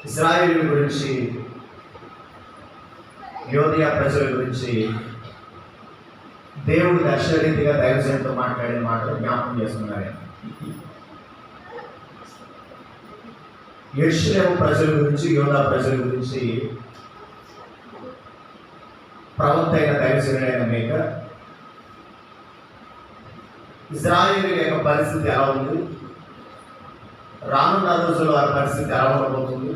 ఇశ్రాయేలు గురించి, యోధియా ప్రజల గురించి దేవుడు దర్శనరీతిగా దైవజనులతో మాట్లాడిన మాటలు జ్ఞాపకం చేస్తున్నారు. యెరూషలేము ప్రజల గురించి, యోధా ప్రజల గురించి ప్రవక్త అయిన దైవజనుడైన మీకా ఇశ్రాయేలు యొక్క పరిస్థితి ఎలా ఉంది, రానున్న రోజుల్లో వారి పరిస్థితి ఎలా ఉండబోతుంది,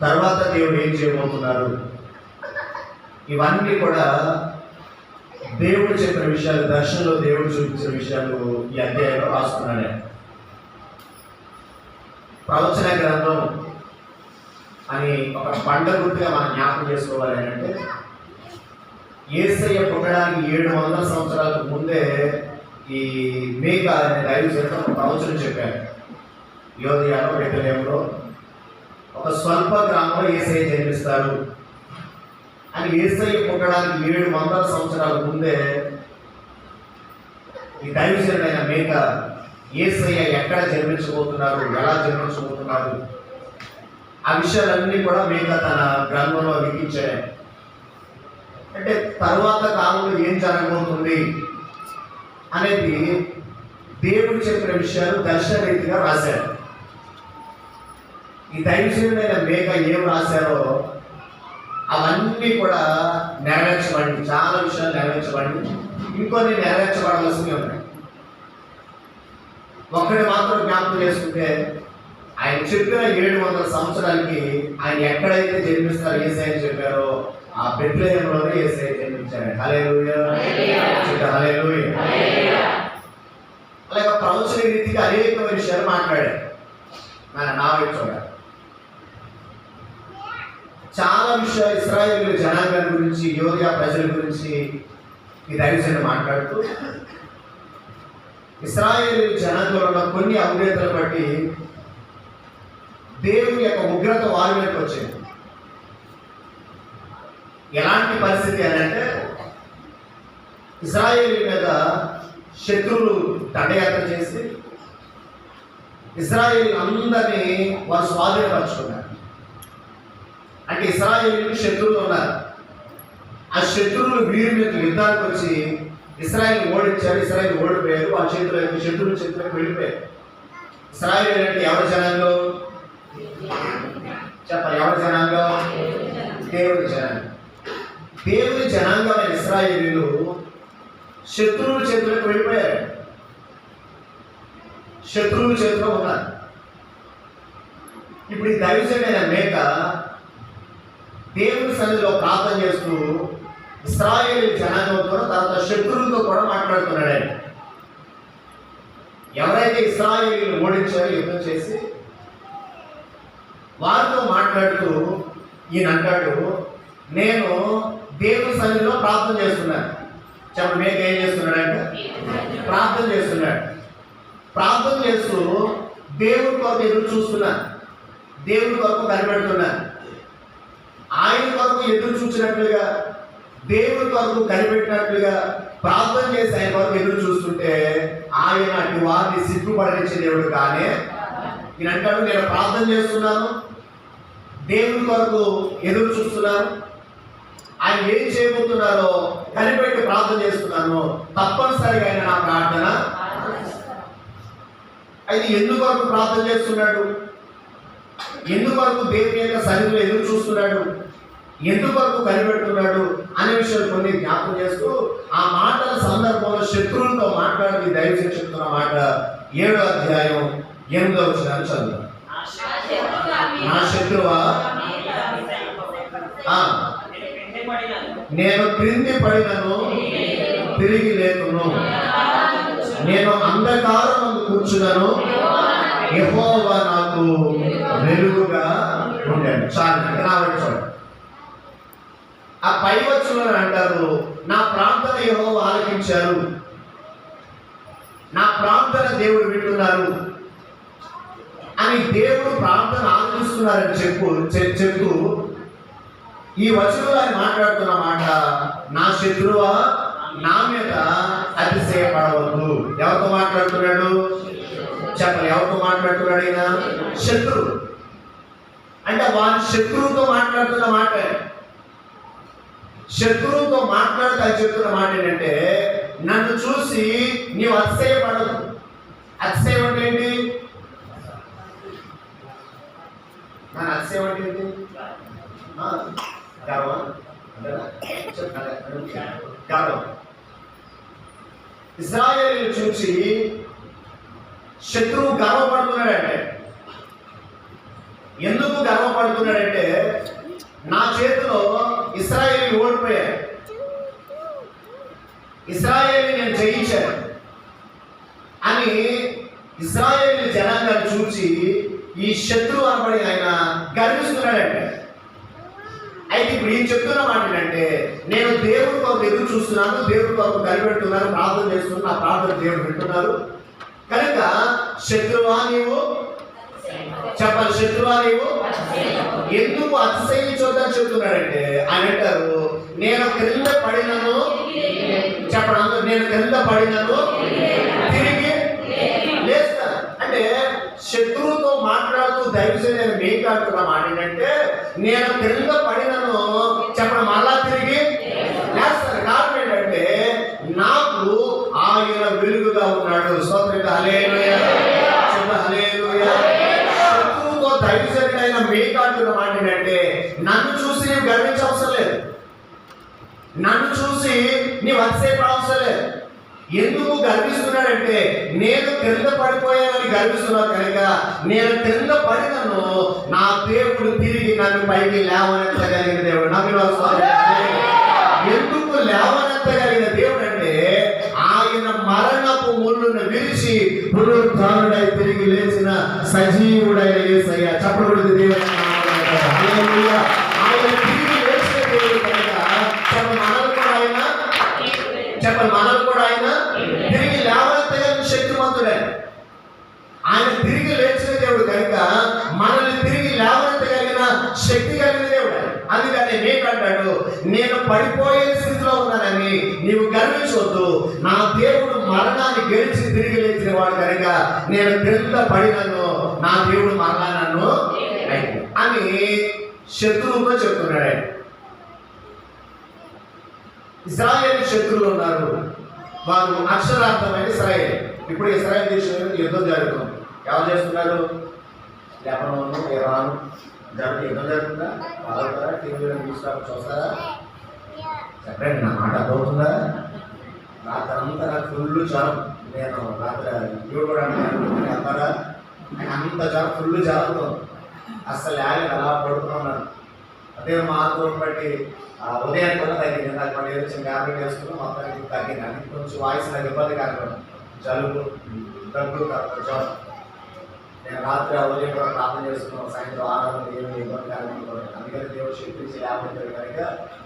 తర్వాత దేవుడు ఏం చేయబోతున్నారు, ఇవన్నీ కూడా దేవుడు చెప్పిన విషయాలు, దర్శనంలో దేవుడు చూపించిన విషయాలు ఈ అధ్యాయంలో రాసుకున్నాను. ప్రవచన గ్రంథం అని ఒక పండ గుర్తుగా మనం జ్ఞాపకం చేసుకోవాలి. అంటే యేసయ్య పుట్టడానికి 700 సంవత్సరాలకు ముందే ఈ మీకా అనే దైవజనుడు ఒక ప్రవచనం చెప్పారు. యోధియాలో, బెత్లెహేములో ఒక స్వల్ప గ్రామంలో యేసయ్య జన్మిస్తారు అని యేసయ్య పుట్టడానికి 700 సంవత్సరాల ముందే ఈ దైవజనుడైన మీకా యేసయ్య ఎక్కడ జన్మించబోతున్నారు, ఎలా జన్మించబోతున్నారు, ఆ విషయాలన్నీ కూడా మీకా తన గ్రంథంలో లిఖించాడు. అంటే తర్వాత కాలంలో ఏం జరగబోతుంది అనేది దేవుడు చెప్పిన విషయాలు దర్శనరీతిగా రాశారు. ఈ దైవజనుడైన మీకా ఏం రాశారో అవన్నీ కూడా నెరవేర్చబడి, చాలా విషయాలు నెరవేర్చబడి, ఇంకొన్ని నెరవేర్చబడాల్సినవి ఉన్నాయి. ఒక్కడి మాత్రం జ్ఞాపకం చేసుకుంటే, ఆయన చెప్పిన 700 సంవత్సరాలకి ఆయన ఎక్కడైతే జన్మిస్తారో యేసయ్య చెప్పారో ఆ బెత్లెహేములోనే యేసయ్య జన్మించారు. హల్లెలూయా, హల్లెలూయా. అలాగే ప్రవచన రీతిగా అనేక విషయాలు మాట్లాడారు. నా వైపు చూడాలి, చాలా విషయాలు ఇశ్రాయేలు జనాంగం గురించి, యోధియా ప్రజల గురించి ఈ దైవజనుడు మాట్లాడుతూ ఇశ్రాయేలు జనాంగంలో ఉన్న కొన్ని అవిధేతలు బట్టి దేవుని యొక్క ఉగ్రత వారి మీదకి వచ్చింది. ఎలాంటి పరిస్థితి అని అంటే, ఇశ్రాయేలు మీద శత్రువులు దండయాత్ర చేసి ఇశ్రాయేలు అందరినీ వారు స్వాధీనపరుచుకున్నారు. అంటే ఇశ్రాయేలు శత్రువులు ఉన్నారు. ఆ శత్రువులు వీరి మీద యుద్ధానికి వచ్చి ఇశ్రాయేలు ఓడించారు. ఇశ్రాయేలు ఓడిపోయారు. ఆ శత్రువుల చేతులకు వెళ్ళిపోయారు. ఇశ్రాయేలు అంటే ఎవరి జనాంగం చెప్పాలి? ఎవరి జనాంగం? దేవుడి జనాంగం. దేవుని జనాంగమైన ఇశ్రాయేలీయులు శత్రువుల చేతులకు వెళ్ళిపోయారు. శత్రువుల చేతిలో ఉన్నారు. ఇప్పుడు ఈ దైవజనుడైన మీకా దేవుని సన్నిధిలో ప్రార్థన చేస్తూ ఇశ్రాయేలు జనాంగంతో, తర్వాత శత్రువులతో కూడా మాట్లాడుతున్నాడు. ఆయన ఎవరైతే ఇశ్రాయేలీయులు ఓడించారో యుద్ధం చేసి వారితో మాట్లాడుతూ ఈయన అంటాడు, నేను దేవుని సన్నిధిలో ప్రార్థన చేస్తున్నాను. చెప్పండి, మీకా ఏం చేస్తున్నాడంటే ప్రార్థన చేస్తున్నాడు. ప్రార్థన చేస్తూ దేవుడి కొరకు ఎదురు చూస్తున్నాను, దేవుడి కొరకు కనిపెడుతున్నాను. ఆయన కొరకు ఎదురు చూసినట్లుగా, దేవుడి కొరకు కనిపెట్టినట్లుగా ప్రార్థన చేసి ఆయన కొరకు ఎదురు చూస్తుంటే ఆయన అటు వారిని సిగ్గుపడనిచ్చే దేవుడు. కానీ ఈయన అంటాడు, నేను ప్రార్థన చేస్తున్నాను, దేవుడి కొరకు ఎదురు చూస్తున్నాను, ఆయన ఏం చేయబోతున్నారో కనిపెట్టి ప్రార్థన చేస్తున్నాను, తప్పనిసరిగా ఆయన నా ప్రార్థన. అయితే ఎందుకొరకు ప్రార్థన చేస్తున్నాడు, ఎందుకొరకు దేవుని యొక్క సన్నిధిలో ఎదురు చూస్తున్నాడు, ఎందుకొరకు కనిపెడుతున్నాడు అనే విషయాలు కొన్ని జ్ఞాపకం చేస్తూ ఆ మాటల సందర్భంలో శత్రువులతో మాట్లాడి దైవజనుడు చెప్తున్న మాట 7వ అధ్యాయం 8వ వచనాన్ని చదువు. నా శత్రువా, నేను క్రింది పడినను తిరిగి లేకును, నేను అంధకారం కూర్చున్నాను, యెహోవా నాకు వెలుగుగా ఉండాను. చాలు. చూడండి, ఆ పై వచనంలో అంటారు, నా ప్రార్థన యెహోవా ఆలకించారు, నా ప్రార్థన దేవుడు వింటున్నారు అని దేవుడు ప్రార్థన ఆలకిస్తున్నారని చెప్తూ ఈ వచనంలో ఆయన మాట్లాడుతున్న మాట, నా శత్రువా నా మీద అతిశయపడవద్దు. ఎవరితో మాట్లాడుతున్నాడు? చెప్పాలి, ఎవరితో మాట్లాడుతున్నాడు? ఆయన శత్రువు. నా శత్రువా నా మీద అతిశయపడవద్దు. ఎవరితో మాట్లాడుతున్నాడు? చెప్పాలి, ఎవరితో మాట్లాడుతున్నాడు? శత్రువు. నా శత్రువా నా మీద అతిశయపడవద్దు. ఎవరితో మాట్లాడుతున్నాడు? చెప్పాలి, ఎవరితో మాట్లాడుతున్నాడు? ఆయన శత్రువు. నా శత్రువా నా మీద అతిశయపడవద్దు. ఎవరితో మాట్లాడుతున్నాడు? అంటే వారి శత్రువుతో మాట్లాడుతున్న మాట. శత్రువుతో మాట్లాడుతూ చెప్తున్న మాట ఏంటంటే, నన్ను చూసి నీవు అతిశయపడదు. అతిశయం అంటే ఏంటి? నా అతిశయం అంటే ఏంటి? గర్వం. గర్వం. ఇశ్రాయేలును చూసి శత్రువు గర్వపడుతున్నాడంటే, ఎందుకు గర్వపడుతున్నాడంటే, నా చేతిలో ఇశ్రాయేలు ఓడిపోయారు, ఇశ్రాయేలు నేను జయించాను అని ఇశ్రాయేలు జనాంగాన్ని చూసి ఈ శత్రువు అనబడి ఆయన గర్విస్తున్నాడంటే. అయితే ఇప్పుడు ఏం చెప్తున్న మాట ఏంటంటే, నేను దేవుడి కొరకు ఎదురు చూస్తున్నాను, దేవుడి కొరకు కలిపెడుతున్నాను, ప్రార్థన చేస్తున్నాను, నా ప్రార్థన దేవుడు వింటున్నారు కనుక శత్రువా నీవు చెప్పాలి, శత్రువా నీవు ఎందుకు అతిశయించొద్దని చెప్తున్నాడంటే, ఆయన అంటారు నేను క్రింద పడినను చెప్పడం, నేను క్రింద పడినను తిరిగి లేస్తాను. అంటే శత్రువుతో మాట్లాడుతూ దైవజనుడు మీకు అంటున్న మాట ఏంటంటే, నేను క్రింద పడినను చెప్పడం మళ్ళా తిరిగి లేస్తాను. కారణం ఏంటంటే నాకు ఆయన వెలుగుగా ఉన్నాడు. స్తోత్రం హల్లెలూయా, చెప్ప హల్లెలూయా. శత్రువుతో దైవజనుడైన మీకు అంటున్న మాట ఏంటంటే, నన్ను చూసి నీవు గర్వించవసరం లేదు, నన్ను చూసి నీవు అతిశయపడవసరం లేదు. ఎందుకు గర్విస్తున్నాడంటే, నేను క్రింద పడిపోయానని గర్విస్తున్నాను కనుక నేను క్రింద పడినను నా దేవుడు తిరిగి నన్ను పైకి లేవనెత్తగలిగిన దేవుడు. ఎందుకు లేవనెత్తగలిగిన దేవుడు అంటే, ఆయన మరణపు ముళ్ళును విరిచి పునరుద్ధానుడై తిరిగి లేచిన సజీవుడైన యేసయ్య. చెప్పబడి దేవుడు ఆయన తిరిగి లేచిన దేవుడు కనుక మనల్ని కూడా ఆయన తిరిగి లేవనెత్తగలిగిన శక్తిమంతుడే. ఆయన తిరిగి లేచిన దేవుడు కనుక మనల్ని తిరిగి లేవనెత్తగలిగిన శక్తి కలిగిన దేవుడు. అందుకని నీకంటాడు, నేను పడిపోయే స్థితిలో ఉన్నానని నీవు గర్వించవద్దు, నా దేవుడు మరణాన్ని గెలిచి తిరిగి లేచిన వాడు కనుక నేను క్రింద పడినను నా దేవుడు మరలా నన్ను అని శత్రువుతో చెప్తున్నాడు. ఇశ్రాయేలు శత్రువులు ఉన్నారు, వారు అక్షరార్థమైన ఇశ్రాయేలు. ఇప్పుడు ఇశ్రాయేల్ దేశంలో యుద్ధం జరుగుతుంది. ఎవరు చేస్తున్నారు? లెబనాను, ఇరాన్ యుద్ధం జరుగుతుందా? వాళ్ళ టీవీలో న్యూస్ చూస్తారా? చెప్పండి, నా మాట అర్థమవుతుందా? రాత్రి అంతా నాకు ఫుల్ జ్వరం. నేను రాత్రి ఇవి కూడా వెళ్తారా అంత జ్వరం, ఫుల్ జ్వరంతో అస్సలు అలా పడుతున్నాను. అదే మార్పులను బట్టి ఉదయాన్ని కూడా తగ్గింది. నాకు మళ్ళీ వచ్చిన గ్యాబ్లెట్ వేసుకుని మొత్తానికి తగ్గింది. అది కొంచెం వాయిస్ నాకు ఇబ్బంది కాకపోయింది, జలుబు, దగ్గు, జ్వరం. నేను రాత్రి ఉదయం కూడా ప్రార్థన చేసుకున్నాను, సాయంత్రం 6 ఏమి ఇబ్బంది కాకపోయింది. అందుకని దేవుడు శక్తించి లేకపోతే కనుక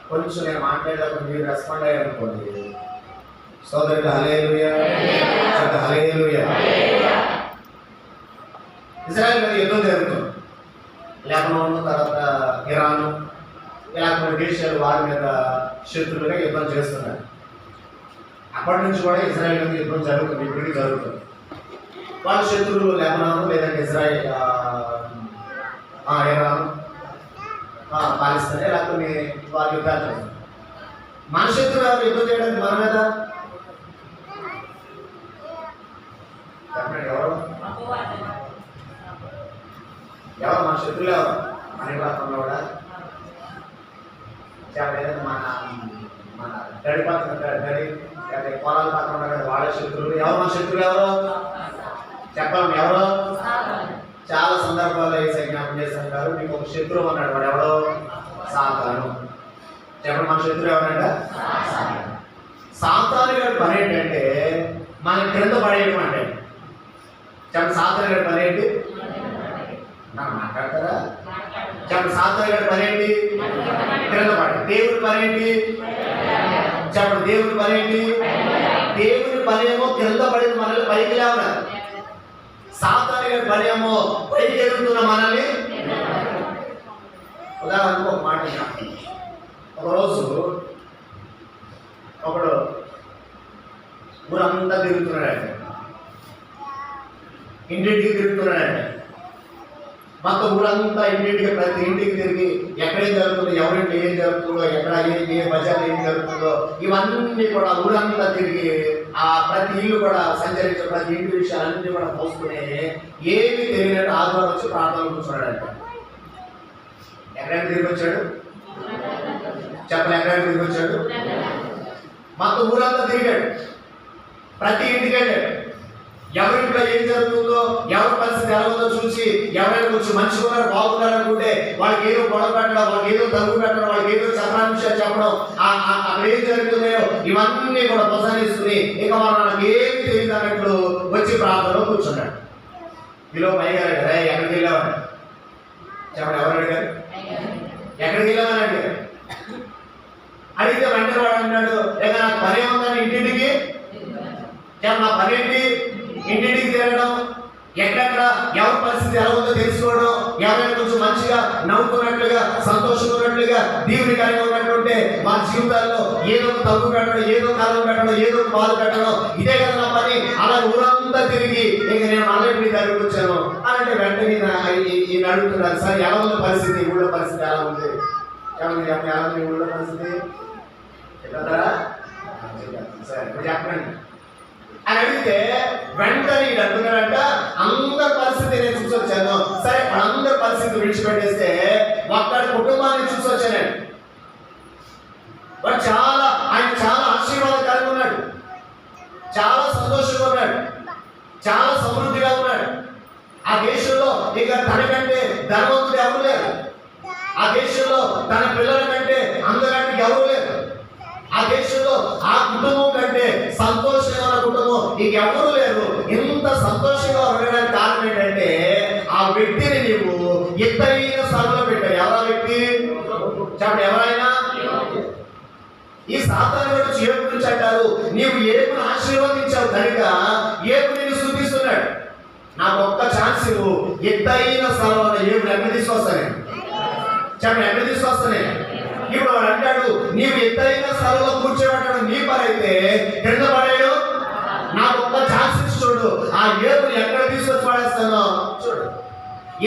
కొంచెం నేను మాట్లాడేటప్పుడు మీరు రెస్పాండ్ అయ్యారనుకోండి. సోదరుడు హల్లెలూయా, హల్లెలూయా. ఇశ్రాయేల్ మీద యుద్ధం జరుగుతుంది. లెబనాను, తర్వాత ఇరాను, ఇలా కొన్ని దేశాలు వారి మీద శత్రువులుగా యుద్ధం చేస్తున్నారు. అప్పటి నుంచి కూడా ఇజ్రాయెల్ మీద యుద్ధం జరుగుతుంది, ఇప్పటికీ జరుగుతుంది. వాళ్ళ శత్రువులు లెబనాను, లేదంటే ఇజ్రాయెల్, ఇరాను, పాకిస్తాన్, ఇలా కొన్ని వాళ్ళ యుద్ధాలు చేస్తారు. మన శత్రువు ఎవరు యుద్ధం చేయడానికి మన మీద? చెప్పండి, ఎవరు మన శత్రువులు? ఎవరు? మన ప్రాంతంలో కూడా మన గడి పక్కన గడి పొలాల పక్కన ఉన్న వాళ్ళ శత్రువులు. ఎవరు మన శత్రువులు? ఎవరు చెప్పాలి, ఎవరు? చాలా సందర్భాల్లో ఈ జ్ఞాపకం చేస్తున్నారు, మీకు ఒక శత్రువు అన్నాడు. వాడు ఎవడో? సాతాను. చెప్పండి, మన శత్రువు ఎవరంట? సాతాను గారి పని ఏంటంటే మన క్రింద పడేయడం. అంటే చెప్పండి, సాతాను గారి పని ఏంటి? మాట్లాడతారా? చెప్పండి, సాతాను గారి పని ఏంటి? క్రింద పడి. దేవుడి పని ఏంటి? చెప్పండి, దేవుడి పని ఏంటి? దేవుడి పని ఏమో క్రింద పడిన మనల్ని పైకి లేవన్నారు. సాతాను గారి పని ఏమో పైకి ఎదుగుతున్న మనల్ని. ఉదాహరణకు ఒక మాట, ఒకరోజు ఒకడు ఊరంతా తిరుగుతున్నాడంటే, ఇంటింటికి తిరుగుతున్నాడంటే, మొత్తం ఊరంతా ఇంటింటికి ప్రతి ఇంటికి తిరిగి ఎక్కడేం జరుగుతుందో, ఎవరింట్లో ఏం జరుగుతుందో, ఎక్కడ ఏ బజార్లో ఏం జరుగుతుందో ఇవన్నీ కూడా ఊరంతా తిరిగి ఆ ప్రతి ఇల్లు కూడా సంచరించే ప్రతి ఇంటి విషయాలన్నీ కూడా మోసుకుని ఏమి తెలియనట్టు ఆదివారం వచ్చి ప్రార్థనలు కూర్చున్నాడంట. ఎక్కడైనా తిరిగి వచ్చాడు చెప్పలే, ఎక్కడైనా తిరిగి వచ్చాడు, మొత్తం ఊరంతా తిరిగాడు, ప్రతి ఇంటికి వెళ్ళాడు. ఎవరింట్లో ఏం జరుగుతుందో, ఎవరి పరిస్థితి ఎలా ఉందో చూసి ఎవరైనా కొంచెం మంచిగా ఉన్నారు బాగున్నారు అనుకుంటే వాళ్ళకి ఏదో గొడవ పెట్టడం, వాళ్ళకి ఏదో తలుపు పెట్టడం, వాళ్ళకి ఏదో చక్రాంశాలు చెప్పడం, అక్కడ ఏం జరుగుతున్నాయో ఇవన్నీ కూడా ప్రసాదిస్తుంది. ఇక మనకు ఏమి తెలియదు అన్నట్లు వచ్చి ప్రాంతంలో కూర్చున్నాడు. ఇలా పైగారు కదా, ఎక్కడికి వెళ్ళామని చెప్పండి, ఎవరు అడిగారు? ఎక్కడికి వెళ్ళామని అడిగారు. అడిగితే వెంటనే వాడు అన్నాడు, ఇక నాకు పని ఉందని ఇంటింటికి నా పని ఏంటి, ఇంటింటికి తిరగడం, ఎక్కడెక్కడ ఎవరి పరిస్థితి ఎలా ఉందో తెలుసుకోవడం, ఎవరైనా కొంచెం మంచిగా నవ్వుకున్నట్లుగా సంతోషంగా ఉన్నట్లుగా దీవునికరంగా ఉన్నట్టుంటే మన జీవితాల్లో ఏదో ఒక తగ్గు పెట్టడం, ఏదో కాలం పెట్టడం, ఏదో ఒక బాధ పెట్టడం, ఇదే కదా నా పని. అలా ఊరంతా తిరిగి ఇక నేను మళ్ళీ మీ దగ్గరికి వచ్చాను అని అంటే వెంటనే ఈయన అడుగుతున్నారు, సార్ ఎలా ఉంది పరిస్థితి, ఊళ్ళో పరిస్థితి ఎలా ఉంది, ఎలా ఉంది ఊళ్ళో పరిస్థితి చెప్పారా? సరే ఇప్పుడు చెప్పండి అని అడిగితే వెంటనే ఇది అంటున్నాడంట, అందరి పరిస్థితి నేను చూసి వచ్చాను. సరే అందరి పరిస్థితి విడిచిపెట్టేస్తే ఒక్కడి కుటుంబాన్ని చూసి వచ్చానండి. వాడు ఆయన చాలా ఆశీర్వాదకరంగా ఉన్నాడు, చాలా సంతోషంగా ఉన్నాడు, చాలా సమృద్ధిగా ఉన్నాడు. ఆ దేశంలో ఇక తనకంటే ధనవంతుడు ఎవరు లేరు, ఆ దేశంలో తన పిల్లల కంటే అందరికంటే ఎవరు లేరు, ఆ దేశంలో ఆ కుటుంబం కంటే సంతోషంగా ఉన్న కుటుంబం ఇంకెవరూ లేరు. ఇంత సంతోషంగా ఉండడానికి కారణం ఏంటంటే ఆ వ్యక్తిని నీవు ఎత్తైన స్థలంలో పెట్టావు. ఎవరా వ్యక్తి చెప్పండి, ఎవరైనా? ఈ సాతాను గురించి ఏపు గురించి అంటారు, నీవు ఏపును ఆశీర్వదించావు కనుక ఏపు నేను స్తుతిస్తున్నాడు. నాకు ఒక్క ఛాన్స్ నువ్వు ఎత్తైన స్థలంలో ఏపు ఎక్కడ తీసుకొస్తానే చెప్పండి, ఎక్కడ తీసుకొస్తానే. ఇప్పుడు వాడు అంటాడు, నీవు ఎత్తైన స్థలంలో కూర్చోబెట్టాడు నీ పని అయితే కింద పడాడు, నాకు ఒక్క ఛాన్స్ ఇచ్చి చూడు, ఆ ఏపుని ఎక్కడ తీసుకొచ్చి పడేస్తానో చూడు.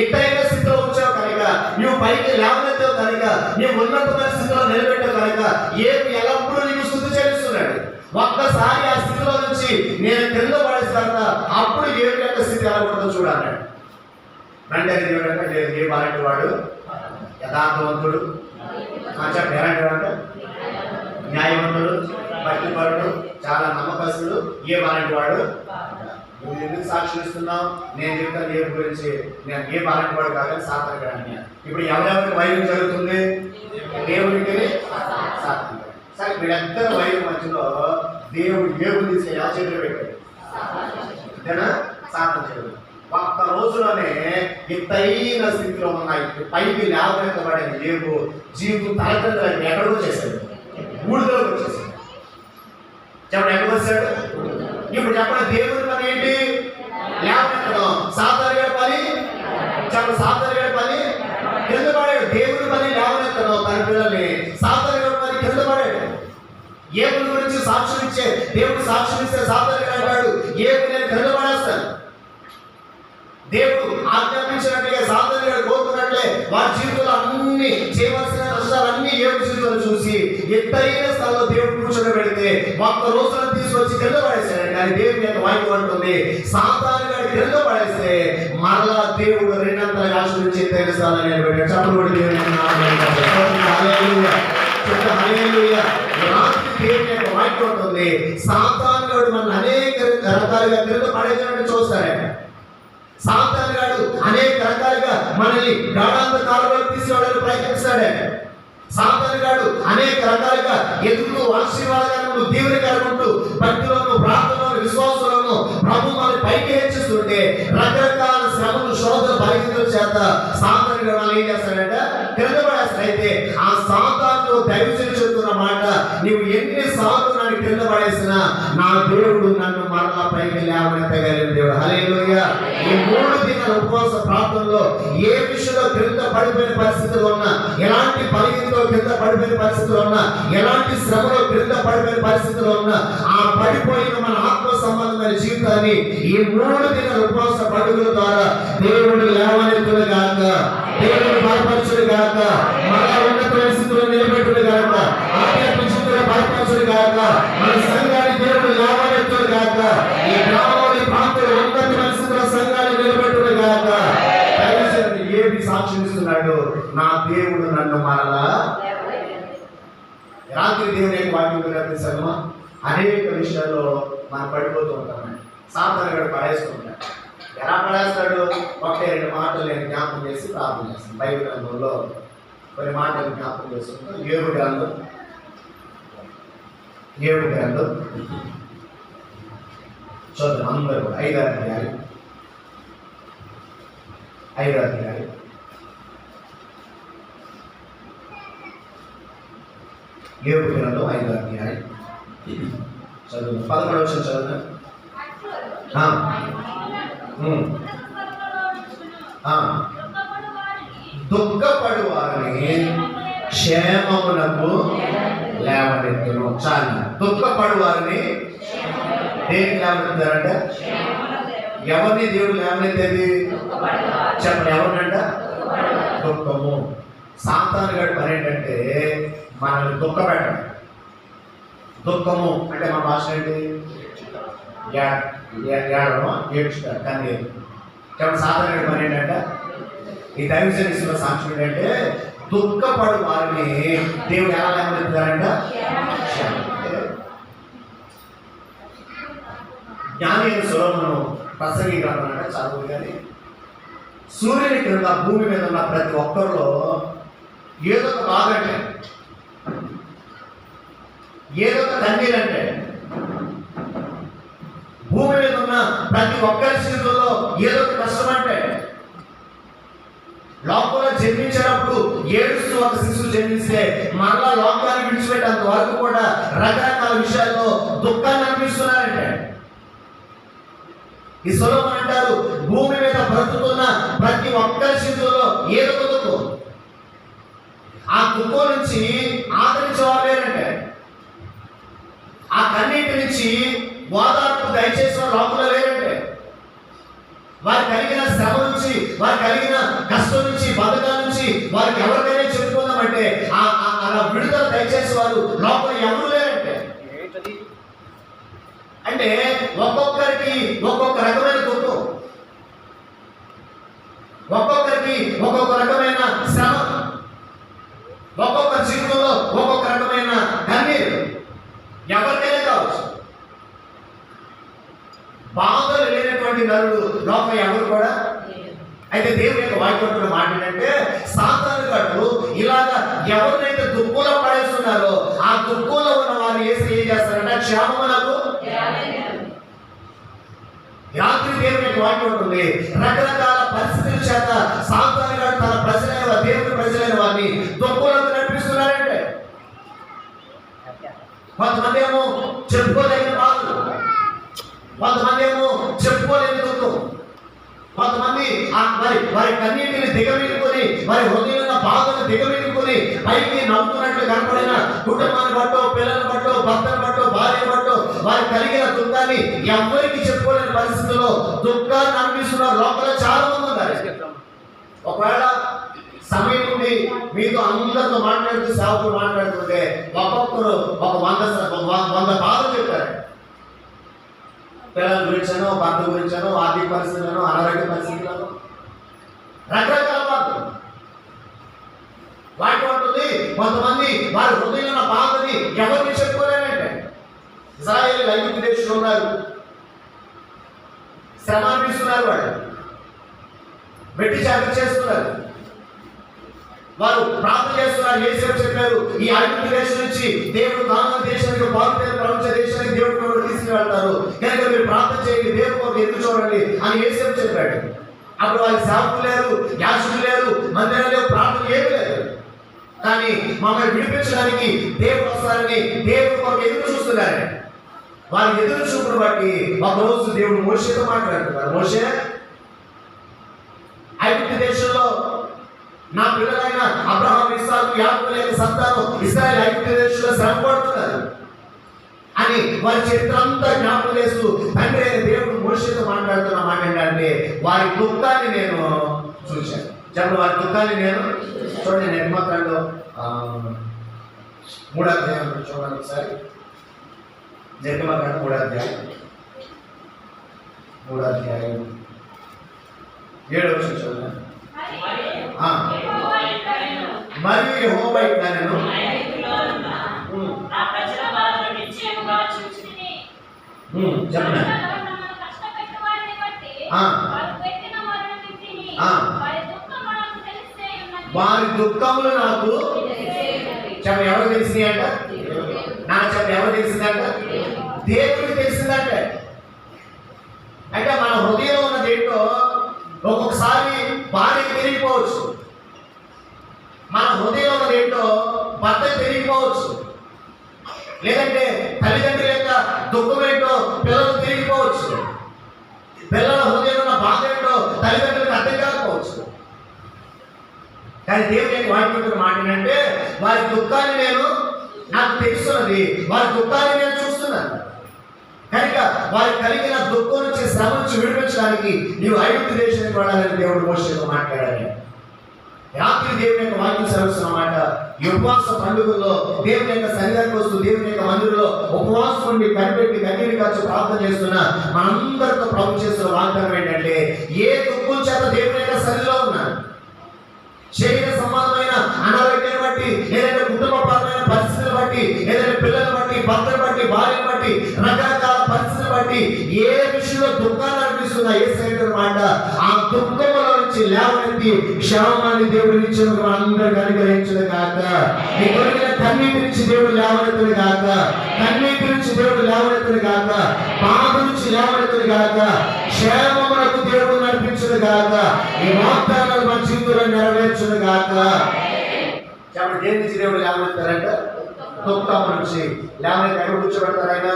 ఎత్తైన స్థితిలో వచ్చావు కనుక, నువ్వు పైకి లేవనెత్తావు కనుక, నీవు ఉన్నతమైన స్థితిలో నిలబెట్టావు కనుక ఏపు ఎల్లప్పుడూ నీకు స్తుతి చెల్లిస్తున్నాడు. ఒక్కసారి ఆ స్థితిలో నుంచి నేను కింద పడేస్తాను, అప్పుడు ఏపు యొక్క స్థితి ఎలా ఉంటుందో చూడాలి. వెంటనే దేవుడు ఏ అలాంటి వాడు యథార్థవంతుడు, చెప్పండి ఎలాంటి వాడు, న్యాయవంతుడు, భక్తిపరుడు, చాలా నమ్మకస్తుడు, ఏ అలాంటి వాడు. నువ్వు ఎందుకు సాక్షులు ఇస్తున్నావు? నేను చెప్తాను ఏ గురించి, నేను ఏ అలాంటి వాడు కాదని సాతాను కానీ. ఇప్పుడు ఎవరెవరికి వైద్యం జరుగుతుంది? దేవుడికి సాతాను. సరే వీళ్ళందరూ వైద్యం మధ్యలో దేవుడు ఏడు తీసి ఎలా చేతులు పెట్టాడు అంతేనా? సాతాను చేతులు. ఒక్క రోజులోనే ఎత్తైన స్థితిలో ఉన్నాయి పైకి లేవనెత్తబడిన ఏబు జీవితం తలకిందులకు ఎక్కడికి వచ్చేసాడు, ఊడిలోకి వచ్చేసాడు. చెప్పండి ఎక్కడికి వచ్చాడు? ఇప్పుడు చెప్పండి, దేవుడి పని ఏంటి? లేవనెత్తడం. సాతాను గారి పని చెప్పండి, సాతాను గారి పని కింద పడాడు. దేవుడి పని లేవనెత్తడం తన పిల్లల్ని, సాతాను గారి పని కింద పడాడు. ఏబు గురించి సాక్ష్యం ఇచ్చే దేవుడు సాక్ష్యం ఇస్తే సాతాను గారు అంటాడు, ఏబు నేను కింద పడేస్తాను. దేవుడు ఆజ్ఞాపించినట్టుగా సాతాను గారు కోరుకున్నట్లే వారి జీవితంలో అన్ని చేయవలసిన నష్టాలన్నీ ఏడు జీవితాలు చూసి ఎత్తైన స్థలంలో దేవుడు కూర్చొని పెడితే ఒక్క రోజులను తీసుకొచ్చి కింద పడేశాడు. కానీ దేవుని యొక్క వాక్యం అంటుంది, సాతాను గారు కింద పడేస్తే మరలా దేవుడు రెండంతలుగా ఆశీర్వదించి ఎత్తైన స్థలాన్ని నిలబెట్టాడు. చప్పుడు దేవుని దేవుని యొక్క వాక్యం ఉంటుంది, సాతాను గారు మనల్ని అనేక రకాలుగా కింద పడేసినట్టు చూస్తారంట. సాతాను గాడు అనేక రకాలుగా మనల్ని గాఢాంధకారంలో తీసుకురావడానికి ప్రయత్నిస్తాడే. సాతాను గాడు అనేక రకాలుగా ఎదుగుతూ ఆశీర్వాదకరము దీవెనకరముంటూ భక్తిలోను ప్రార్థనలోను విశ్వాసంలోను ప్రభు మనల్ని పైకి హెచ్చిస్తుంటే రకరకాల శ్రమలు శోధన పరిస్థితుల చేత సాతాను గాడు ఏం చేస్తాడంటే కింద పడేస్తాడు. అయితే ఆ సాతాను దైవజనుడు చెప్తున్న మాట, నీవు ఎన్నిసార్లు నన్ను కింద పడేసినా నా దేవుడు నన్ను మరలా పైకి లేవనెత్తగలిగిన దేవుడు. హల్లెలూయా. ఈ 3 దినాల ఉపవాస ప్రార్థనలో ఏ విషయంలో కింద పడిపోయిన పరిస్థితులు ఉన్నా, ఎలాంటి బలహీనతో కింద పడిపోయిన పరిస్థితులు ఉన్నా, ఎలాంటి శ్రమలో కింద పడిపోయిన పరిస్థితులు ఉన్నా, ఆ పడిపోయిన మన ఆత్మ సంబంధమైన జీవితాన్ని ఈ 3 దినాల ఉపవాస పండుగల ద్వారా దేవుడు లేవనెత్తును గాక, దేవుడు బలపరచును గాక, మరలా ఉన్నత పరిస్థితుల్లో నిలబెట్టును గాక, ఆధ్యాత్మిక స్థితిలో బలపరచును గాక, మన సంఘాన్ని దేవుడు లేవనెత్తును గాక, ఈ గ్రామంలోని ప్రాంతంలో ఉన్నత పరిస్థితుల్లో సంఘాన్ని నిలబెట్టును గాక. ఏమి సాక్ష్యం ఇస్తున్నాడు? నా దేవుడు నన్ను మరలా. రాత్రి దేవుని యొక్క వాక్యం వినిపిస్తామా? అనేక విషయాల్లో మనం పడిపోతూ ఉంటాం. సాతాను గడు పడేస్తుంటాడు. ఎలా పడేస్తాడు? 1-2 మాటలు నేను జ్ఞాపకం చేసి ప్రార్థన చేస్తాను. బైబిల్ గ్రంథంలో కొన్ని మాటలు జ్ఞాపకం చేసుకుంటాం. యోబు గ్రంథం చూద్దాం అందరూ 5వ అధ్యాయం. యోబు గ్రంథం 5వ అధ్యాయం చదువు 11వ వచనం చదువు. దుఃఖపడు వారిని క్షేమమునకు లేవనెత్తును. చాలు. దుఃఖపడు వారిని దేనికి లేవనెత్తారంట? ఎవరిని దేవుడు లేవనెత్తేది? చెప్పండి, ఎవరినంట? దుఃఖము. సాతాను గడి పని ఏంటంటే మనల్ని దుఃఖపెట్టడం. దుఃఖము అంటే మన భాష ఏంటి? ఏడవడం, ఏడుస్తారు, కన్నీరు. చెప్పండి, సాతాను గడి పని ఏంటంటే, ఈ దైవజనిస్తున్న సాక్ష్యం ఏంటంటే దుఃఖపడు వారిని దేవుడు ఎలా లేవనెత్తారంట? జ్ఞాని అయిన సొలొమోను ప్రసంగి గ్రంథం అంటే చదువు. కానీ సూర్యుని క్రింద భూమి మీద ఉన్న ప్రతి ఒక్కరిలో ఏదో ఒక బాధ అంటే, ఏదో ఒక కన్నీరంటే, భూమి మీద ఉన్న ప్రతి ఒక్కరి స్థితుల్లో ఏదో ఒక కష్టం అంటే, లోకంలో జన్మించినప్పుడు ఏడుస్తూ ఒక శిశువు జన్మిస్తే మరలా లోకాన్ని విడిచిపెట్టేంత వరకు కూడా రకరకాల విషయాల్లో దుఃఖాన్ని అనిపిస్తున్నారంటే, ఈ సొలొమోను అంటారు భూమి మీద బ్రతుకుతున్న ప్రతి ఒక్కరి స్థితుల్లో ఏదో ఒక దుఃఖం. ఆ దుఃఖం నుంచి ఆదరించేవాళ్ళేనంటే, ఆ కన్నీటి నుంచి ఓదార్పు దయచేసిన లోపల లేరంటే, వారు కలిగిన శ్రమ నుంచి, వారు కలిగిన కష్టం నుంచి, బతకాల నుంచి వారికి ఎవరికైనా చెప్పుకుందామంటే అలా విడుదల దయచేసి వారు లోపల ఎవరు లేరంటే, అంటే ఒక్కొక్కరికి ఒక్కొక్క రకమైన దుఃఖం, ఒక్కొక్కరికి ఒక్కొక్క రకమైన శ్రమ, ఒక్కొక్క జీవితంలో ఒక్కొక్క రకమైన కన్నీరు. ఎవరికైనా కావచ్చు. బాధలు లేనటువంటి నరుడు లోపల ఎవరు కూడా. అయితే దేవుని యొక్క వాక్యం మాట ఏంటంటే, సాతాను గాడు ఇలాగా ఎవరినైతే దుఃఖంలో పడేస్తున్నారో ఆ దుఃఖంలో ఉన్న వారు ఏం చేస్తారంటే క్షేమమునకు. రాత్రి దేవుని యొక్క వాక్యం ఉంటుంది, రకరకాల పరిస్థితుల చేత సాతాను గాడు తన ప్రజలైన దేవుని ప్రజలైన వారిని దుఃఖంలోకి నడిపిస్తున్నారంటే, కొంతమంది ఏమో చెప్పుకోలేని బాధలు, కొంతమంది ఏమో చెప్పుకోలేని దుఃఖం, కొంతమంది వారి కన్నీటిని దిగమింగుకొని, వారి హృదయంలో బాధను దిగమింగుకొని పైకి నవ్వుతున్నట్లు కనపడిన కుటుంబాన్ని బట్టో, పిల్లలను బట్టో, భర్తను బట్టో, భార్య బట్టో వారి కలిగిన దుఃఖాన్ని ఎవరికి చెప్పుకోలేని పరిస్థితుల్లో దుఃఖాన్ని అనిపిస్తున్న లోపల చాలా మంది ఉన్నారు. ఒకవేళ సమయం నుండి మీతో అందరితో మాట్లాడుతూ సేవకులు మాట్లాడుతుంటే ఒక్కొక్కరు ఒక 100 బాధలు చెప్పారు. పిల్లల గురించనో, భర్త గురించనో, ఆర్థిక పరిస్థితులను, అనారోగ్య పరిస్థితులను, రకరకాల బాధలు. వాటి ఉంటుంది. కొంతమంది వారి హృదయంలో బాధని ఎవరికి చెప్పుకోలేనంటే, ఇశ్రాయేలు ఐగుప్తు దేశంలో ఉన్నారు, శ్రమ అనిపిస్తున్నారు, వాళ్ళు వెట్టి చాకరీ చేస్తున్నారు, వారు ప్రార్థన చేస్తున్నారు. యేసేపు చెప్పారు, ఈ ఐగుప్తు దేశం నుంచి దేవుడు కానాను దేశానికి, బాగుపడే ప్రపంచ దేశానికి దేవుడు తీసుకువెళ్తారు, కనుక మీరు ప్రార్థన చేయండి, దేవుడు కొరకు ఎదురు చూడండి అని యేసేపు చెప్పాడు. అప్పుడు వారికి సేవకులు లేరు, యాజకులు లేరు, మందిరం లేవు, ప్రార్థన ఏమీ లేదు. కానీ కానీ మమ్మల్ని విడిపించడానికి దేవుడు వస్తారని దేవుడు కొరకు ఎదురు చూస్తున్నారు. వారి ఎదురు చూపును బట్టి ఒకరోజు దేవుడు మోషేతో మాట్లాడుతున్నారు. మోషే, ఐగుప్తు దేశంలో నా పిల్లలైన అబ్రహాము, ఇస్సాకు, యాకోబు లేని సంతానం ఇశ్రాయేలు ఐగుప్తు దేశంలో శ్రమ పడుతున్నారు అని వారి చరిత్ర అంతా జ్ఞాపకం చేస్తూ తండ్రి అయిన దేవుడు మోషేతో మాట్లాడుతున్న మాట ఏంటంటే, వారి దుఃఖాన్ని నేను చూశాను. చెప్పండి, వారి దుఃఖాన్ని నేను చూడండి. నిర్మాత్రంలో 3వ అధ్యాయం చూడండి ఒకసారి. నిర్మాత్రం 3వ అధ్యాయం 7వ వచనం చూడండి. మరియు యెహోవా ఇట్లనెను, చెప్పండి. వారి దుఃఖములు నాకు చెప్ప ఎవరు తెలిసినాయి అంట? నాకు చెప్ప ఎవరు తెలిసిందంట? దేవుడికి తెలిసిందంట. అంటే మన హృదయంలో ఉన్నది ఏంటో ఒక్కొక్కసారి భార్యకి తెలియకపోవచ్చు, మన హృదయంలో ఉన్నది ఏంటో భర్తకి తెలియకపోవచ్చు, లేదంటే తల్లిదండ్రుల యొక్క దుఃఖం ఏంటో పిల్లలకు తెలియకపోవచ్చు, పిల్లల హృదయంలో ఉన్న బాధ ఏంటో తల్లిదండ్రులకు అర్థం కాకపోవచ్చు. కానీ దేవుని యొక్క వాక్యం మాట ఏంటంటే, వారి దుఃఖాన్ని నేను నాకు తెలుస్తున్నది, వారి దుఃఖాన్ని నేను చూస్తున్నాను కనుక వారి కలిగిన దుఃఖం నుంచి శ్రమ నుంచి విడిపించడానికి నీవు ఐగుప్తు దేశానికి వెళ్ళాలని దేవుడు మోషేతో మాట్లాడాలి. రాత్రి దేవుని యొక్క వాక్యం సెలవుస్తున్న మాట, ఉపవాస పండుగల్లో దేవుని యొక్క సన్నిధానికి వస్తూ దేవుని యొక్క మందిరంలో ఉపవాసం నుండి కనిపెట్టి కన్నీరు కాచి ప్రార్థన చేస్తున్న మనందరితో ప్రభు చేస్తున్న వాగ్దానం ఏంటంటే, ఏ దుఃఖం చేత దేవుని యొక్క సన్నిధిలో ఉన్నారు, శరీర సంబంధమైన అనారోగ్యాన్ని బట్టి, లేదంటే కుటుంబపరమైన పరిస్థితులు బట్టి, లేదంటే పిల్లలు బట్టి, భర్తను బట్టి, భార్యను బట్టి, రకరకాల పరిస్థితులు బట్టి ఏ విషయంలో దుఃఖాన్ని అనిపిస్తున్నా ఏ సైతం మాట, ఆ దుఃఖంలో నుంచి లేవనెత్తి క్షేమాన్ని దేవుడు ఇచ్చిన అందరూ అనుగ్రహించదు కాక, నీ కొరిగిన కన్నీటి నుంచి దేవుడు లేవనెత్తుడు కాక, కన్నీటి నుంచి దేవుడు లేవనెత్తుడు కాక, బాధ నుంచి లేవనెత్తుడు కాక, క్షేమమునకు దేవుడు నడిపించదు కాక, ఈ వాగ్దానాలు మన జీవితంలో నెరవేర్చదు కాక. చెప్పండి, దేని నుంచి దేవుడు లేవనెత్తారంట? దుఃఖం నుంచి. లేవనెత్తి ఎక్కడ కూర్చోబెడతారు ఆయన?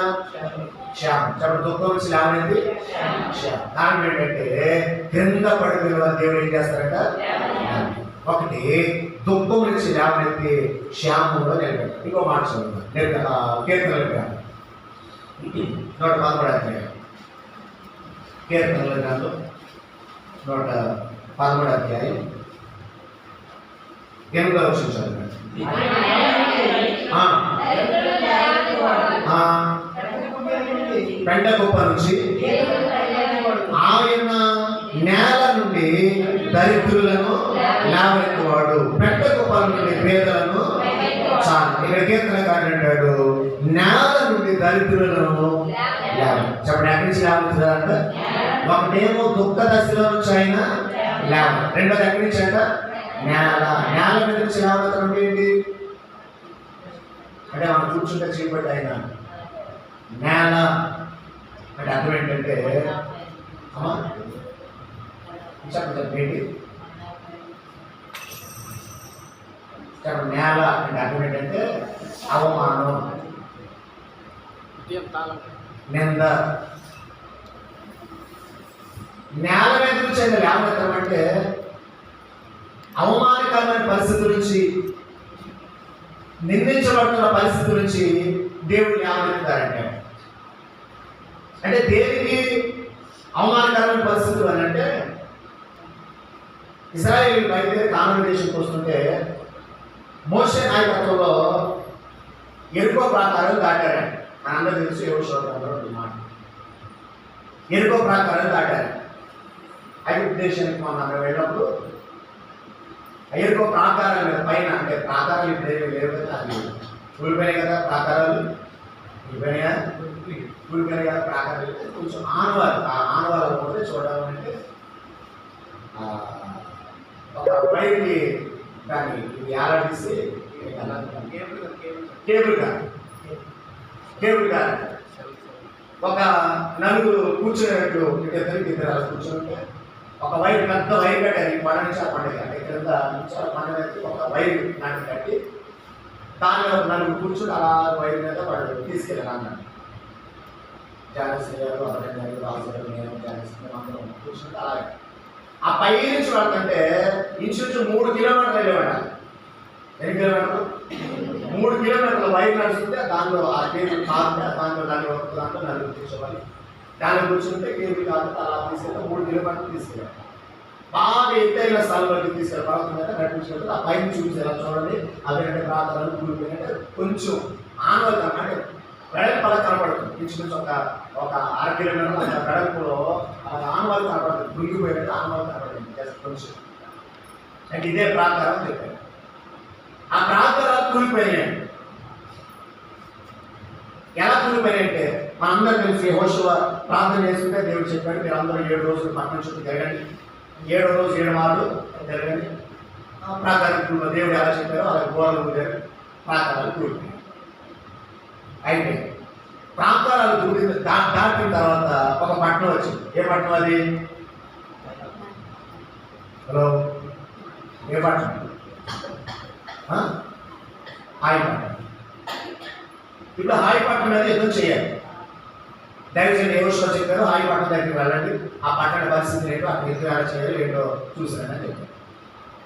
క్షేమం. చెప్పండి, దుఃఖం నుంచి లేవనెత్తి క్షేమం. కారణం ఏంటంటే, క్రింద పడిన దేవుడు ఏం చేస్తారంట? ఒకటి, దుఃఖం నుంచి లేవనెత్తి క్షేమంలో నిలబెట్టారు. ఇంకో మాట చదువుతారు, కీర్తనలు 113 కీర్తనల గ్రంథం 113 అధ్యాయం 8వ వచనం చదవండి. పెంట కుప్ప నుంచి ఆయన నేల నుండి దరిద్రులను లేవనెత్తువాడు, పెంట కుప్ప నుండి పేదలను చాలు. ఇక్కడ కీర్తనకారుడు అంటాడు, నేల నుండి దరిద్రులను చెప్పండి, ఎక్కడి నుంచి లేవనెత్తుతారంట? ఒకటేమో దుఃఖ దశలో నుంచి ఆయన లేవ, రెండోది ఎక్కడి నుంచి అంట? నేల. నేల మీద నుంచి లేవనెత్తడం ఏంటి అంటే, మనం కూర్చుంటే చీపట్టి ఆయన నేల అంటే అర్థం ఏంటంటే, అమ్మా చెప్పండి ఏంటి చెప్పండి. నేల అంటే అర్థం ఏంటంటే అవమానం, నింద. నేల మీద నుంచి ఆయన లేవనెత్తడం అంటే అవమానకరమైన పరిస్థితి నుంచి, నిందించబడుతున్న పరిస్థితి నుంచి దేవుడు లేవనెత్తారంటే, అంటే దేనికి అవమానకరమైన పరిస్థితులు అని అంటే, ఇశ్రాయేలు బయలుదేరి కానాను దేశంకి వస్తుంటే మోషే నాయకత్వంలో ఎరుకో ప్రాకారం దాటారు. మనందరూ తెలుసు యోషువ మాట, ఎరుకో ప్రాకారం దాటారు. ఐగుప్తు దేశానికి మనం వెళ్ళినప్పుడు ఎరుకో ప్రాకారాల మీద పైన, అంటే ప్రాకారాలు ఇప్పుడు ఏమి లేవు కదా, అది కూలిపోయినాయి కదా ప్రాకారాలు, కూలిపోయినాయి కదా ప్రాకారాలు. కొంచెం ఆనవాళ్ళు, ఆ ఆనవాళ్ళు పోతే చూడాలంటే ఒక అబ్బాయికి దాన్ని ఏలాడేసి కేబుల్ కార్ ఒక నలుగురు కూర్చునేటట్లు, ఇద్దరు కూర్చుంటే ఒక వైర్, పెద్ద వైర్ కట్టారు. ఈ కొండ నుంచి ఆ కొండకి, అంటే క్రింద నుంచి ఆ కొండ మీద ఒక వైర్ లాంటి కట్టి దాని మీద నలుగురు కూర్చుని అలా వైర్ మీద వాళ్ళు తీసుకెళ్ళారు అన్నాడు. జానశ్రీ గారు, అభినయ్ గారు, రాజు గారు, నేను, జానశ్రీ అందరం కూర్చుంటే అలాగే ఆ పై నుంచి వెళ్తుంటే ఇంచుమించు 3 కిలోమీటర్లు వెళ్ళేవాడు. ఎన్ని కిలోమీటర్లు? 3 కిలోమీటర్ల వైర్ నడుస్తుంటే దానిలో ఆ కేబుల్ కాకుండా దాంట్లో నలుగురు కూర్చోవాలి. దాన్ని కూర్చుంటే కేబుల్ కాకుండా అలా తీసుకెళ్తే 3 కిలోమీటర్లు తీసుకెళ్ళారు. బాగా ఎత్తైన స్థలంలోకి తీసుకెళ్ళి పర్వతం మీద నడిపించినట్టు ఆ పైన చూసి ఎలా చూడండి. అదేంటే ప్రాంతాలను కూలిపోయినట్టు కొంచెం ఆనవాళ్ళు అంటే వెడల్పు అలా కనపడుతుంది. ఇంచుమించు ఒక 1/2 కిలోమీటర్లు అంత వెడల్పులో ఆనవాళ్ళు కనపడుతుంది. మునిగిపోయినట్టు ఆనవాళ్ళు కనపడుతుంది జస్ట్ కొంచెం. అంటే ఇదే ప్రాకారం చెప్పారు. ఆ ప్రాకారాలు కూలిపోయినాయి. ఎలా కూలిపోయినాయంటే మనందరూ తెలిసి యెహోషువ ప్రార్థన చేస్తుంటే దేవుడు చెప్పాడు, మీరు అందరూ 7 రోజులు పట్టణం చుట్టూ తిరగండి, 7వ రోజు 7 మార్లు తిరగండి. ప్రాకారం దేవుడు ఎలా చెప్పారో అలా గోడలు కూడారు, ప్రాకారాలు కూలిపోయాయి. అయితే ప్రాంతాలు దాటిన తర్వాత ఒక పట్టణం వచ్చింది. ఏ పట్టణం అది? హలో, ఏ పట్టణం? హాయిపట్నం. ఇప్పుడు హాయిపట్నం మీద యుద్ధం చేయాలి. దయచేసి యెహోషువ చెప్పారు, హాయిపట్నం దగ్గరికి వెళ్ళండి, ఆ పట్టణ పరిస్థితి ఏంటో, అక్కడ యుద్ధం ఎలా చేయాలి ఏంటో చూసారని చెప్పారు.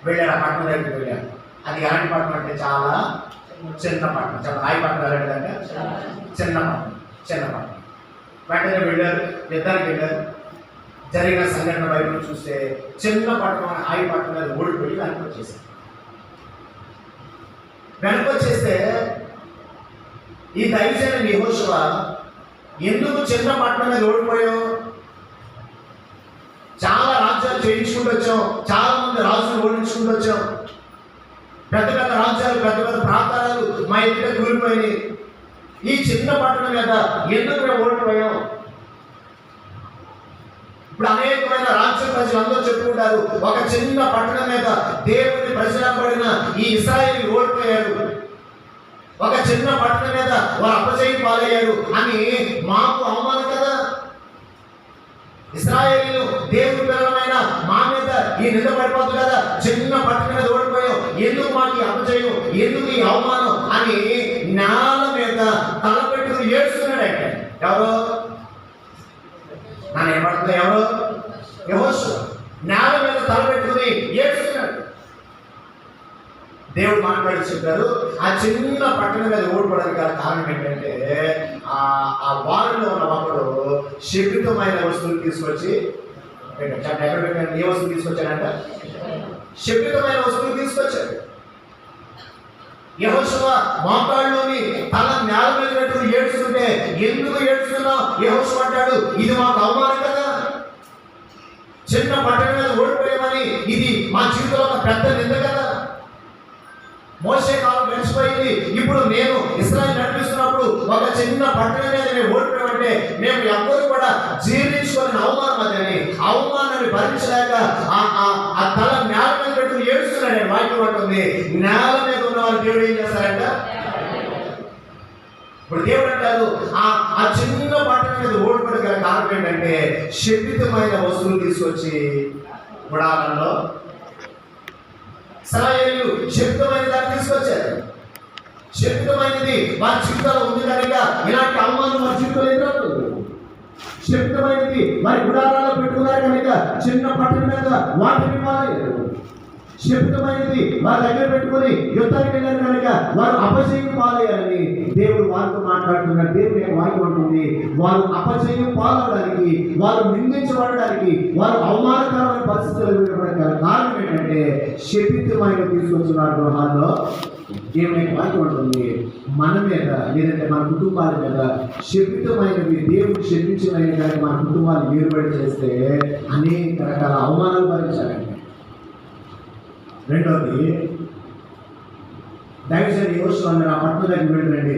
వెళ్ళారు, ఆ పట్టణం దగ్గరికి వెళ్ళారు. అది ఎలాంటి పట్టణం అంటే చాలా చిన్న పట్టణం. చాలా హాయిపట్నం వెళ్ళాలంటే చిన్న పట్టణం. వెంటనే వెళ్ళారు, యుద్ధానికి వెళ్ళారు. జరిగిన సంఘటన బయట చూస్తే చిన్న పట్టణం హాయిపట్నం మీద ఓడిపోయి వెనకొచ్చేస్తే ఈ దైవజనుడు యెహోషువ ఎందుకు చిన్న పట్టణం మీద ఓడిపోయావు? చాలా రాజ్యాలు చేయించుకుంటూ వచ్చాం, చాలా మంది రాజులు ఓడించుకుంటూ వచ్చాం, పెద్ద పెద్ద రాజ్యాలు, పెద్ద పెద్ద ప్రాంతాలు మా ఎదుట కూలిపోయినాయి. ఈ చిన్న పట్టణం మీద ఎందుకు మేము ఓడిపోయాం? ఇప్పుడు అనేకమైన రాజ్య ప్రజలు అందరూ చెప్పుకుంటారు, ఒక చిన్న పట్టణం మీద దేవుని ప్రజలబడిన ఈ ఇశ్రాయేలు ఓడిపోయారు, ఒక చిన్న పట్టణం మీద వారు అపజయం పాలయ్యారు అని మాకు అవమానం కదా. ఇశ్రాయేలీలు దేవుని పిల్లలమైన మా మీద ఈ నింద పడిపోతుంది కదా, చిన్న పట్టణం మీద ఓడిపోయాం, ఎందుకు మాకు ఈ అపజయం, ఎందుకు ఈ అవమానం అని నేల మీద తలపెట్టుకుని ఏడుస్తున్నాడంటే ఎవరు? నన్ను ఏమంటుంది? ఎవరు? యెహోషువ నేల మీద తలపెట్టుకుని ఏడుస్తున్నాడు. దేవుడు మాట్లాడి చెప్పారు, ఆ చిన్న పట్టణం మీద ఓడిపోవడానికి కారణం ఏంటంటే ఆ వారిలో ఉన్న ఒకడు శపితమైన వస్తువులు తీసుకొచ్చి ఏ వస్తువులు తీసుకొచ్చాడంట? శపితమైన వస్తువులు తీసుకొచ్చాడు. యెహోషువ మోకాళ్ళలోని తల నేల మీద పెట్టుకుని ఏడుస్తుంటే ఎందుకు ఏడుస్తున్నావు? యెహోషువ అంటాడు, ఇది మాకు అవమానం కదా, చిన్న పట్టణం మీద ఓడిపోయామని ఇది మా జీవితంలో ఒక పెద్ద నింద కదా. మోషే కాలం గడిచిపోయింది, ఇప్పుడు నేను ఇశ్రాయేలు నడిపిస్తున్నప్పుడు ఒక చిన్న పట్టణం మీద నేను ఓడిపోయామంటే మేము ఎవ్వరు కూడా జీర్ణించుకోలేని అవమానం అదని, అవమానాన్ని భరించలేక ఆ తల నేల మీద పెట్టుకుని ఏడుస్తున్నాడు. నేను వాక్యం అంటుంది, నేల మీద ఉన్న వాళ్ళు దేవుడు ఏం చేస్తారంట? ఇప్పుడు దేవుడు అంటారు, ఆ చిన్న పట్టణం మీద ఓడిపోవడం గల కారణం ఏంటంటే శపితమైన వస్తువులు తీసుకొచ్చి గుడారంలో ఇశ్రాయేలు శపితమైన దాన్ని తీసుకొచ్చారు. శపితమైనది వారి జీవితంలో ఉంది కనుక ఇలాంటి అవమానం వారి జీవితంలో ఎదురవుతుంది. శపితమైనది వారి గుడారాల్లో పెట్టుకున్నారు కనుక చిన్న పట్టణం మీద వాటిని పాలయ్యారు. శపితమైనది వారి దగ్గర పెట్టుకుని యుద్ధానికి వెళ్ళారు కనుక వారు అపజయం పాలయ్యారని దేవుడు వారితో మాట్లాడుతున్నారు. దేవుడు ఏం వాక్యం ఉంటుంది, వారు అపజయం పాలవడానికి, వారు నిందించబడడానికి, వారు అవమానకరమైన పరిస్థితులు ఎదుర్కోవడానికి కారణం ఏంటంటే శపితమైన తీసుకొచ్చున్నారు గృహాల్లో. దేవుని వాక్యం ఉంటుంది, మన మీద లేదంటే మన కుటుంబాల మీద శపితమైనవి దేవుడు శపించినవి కానీ మన కుటుంబాలు వేరుబడి చేస్తే అనేక రకాల అవమానాలు భరించాలండి. రెండవది, దయచేసి యెహోషువ ఆ పట్టణం దగ్గర వెళ్ళండి,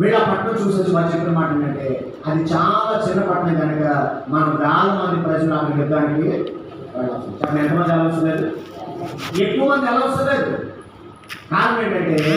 వీళ్ళు ఆ పట్టణం చూసొచ్చి వారు చెప్పిన మాట ఏంటంటే అది చాలా చిన్న పట్టణం కనుక మనం వేల మంది ప్రజలు ఆమె యుద్ధానికి వెళ్ళాల్సి. ఎంతమంది వెళ్ళవలసి లేదు? ఎక్కువ మంది వెళ్ళవలసి లేదు. కారణం ఏంటంటే